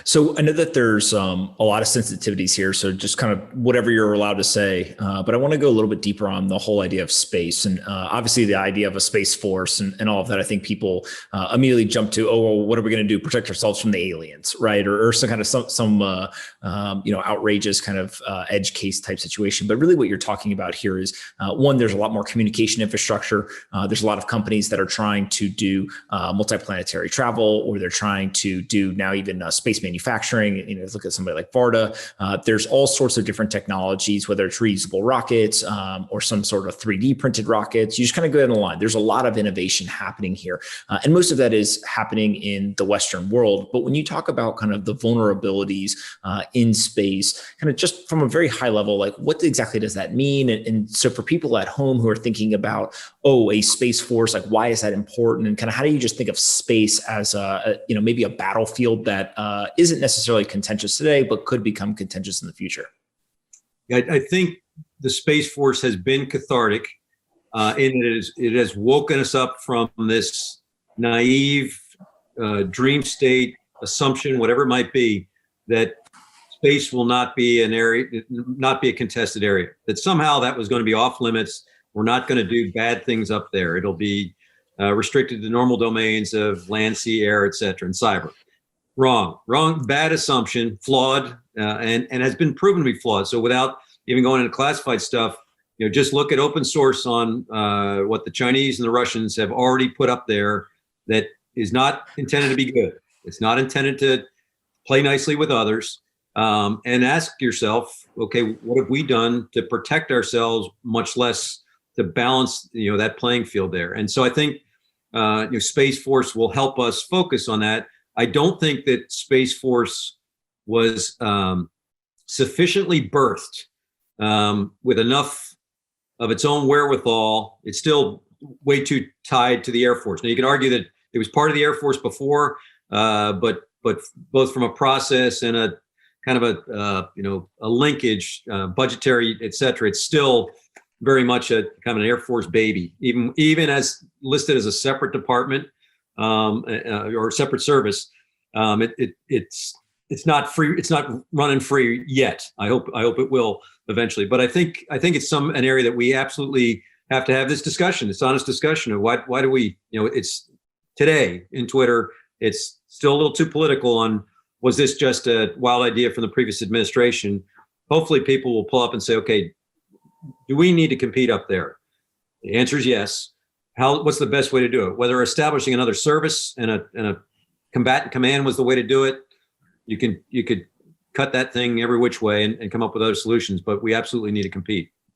So I know that there's a lot of sensitivities here. So just kind of whatever you're allowed to say. But I want to go a little bit deeper on the whole idea of space and obviously the idea of a space force and all of that. I think people immediately jump to, oh, well, what are we going to do? Protect ourselves from the aliens, right? Or some kind of outrageous kind of edge case type situation. But really what you're talking about here is one, there's a lot more communication infrastructure. There's a lot of companies that are trying to do multiplanetary travel, or they're trying to do now even space manufacturing. Look at somebody like Varda. There's all sorts of different technologies, whether it's reusable rockets or some sort of 3D printed rockets. You just kind of go down the line. There's a lot of innovation happening here. And most of that is happening in the Western world. But when you talk about kind of the vulnerabilities in space, kind of just from a very high level, like what exactly does that mean? And so for people at home who are thinking about, oh, a space force, like why is that important? And kind of how do you just think of space as maybe a battlefield that isn't necessarily contentious today, but could become contentious in the future? I think the Space Force has been cathartic in that it has woken us up from this naive dream state assumption, whatever it might be, that space will not be an area, not be a contested area, that somehow that was going to be off limits. We're not going to do bad things up there. It'll be restricted to normal domains of land, sea, air, et cetera, and cyber. Wrong, bad assumption, flawed, and has been proven to be flawed. So without even going into classified stuff, just look at open source on what the Chinese and the Russians have already put up there that is not intended to be good. It's not intended to play nicely with others. And ask yourself, okay, what have we done to protect ourselves, much less to balance, that playing field there? And so I think Space Force will help us focus on that. I don't think that Space Force was sufficiently birthed with enough of its own wherewithal. It's still way too tied to the Air Force. Now you can argue that it was part of the Air Force before, but both from a process and a kind of a linkage, budgetary, et cetera, it's still very much a kind of an Air Force baby, even as listed as a separate department or separate service. It's not free. It's not running free yet. I hope it will eventually. But I think it's an area that we absolutely have to have this discussion, this honest discussion of why do we, it's today in Twitter, it's still a little too political on, was this just a wild idea from the previous administration? Hopefully people will pull up and say, okay, do we need to compete up there? The answer is yes. What's the best way to do it? Whether establishing another service and a combatant command was the way to do it, you could cut that thing every which way and come up with other solutions, but we absolutely need to compete.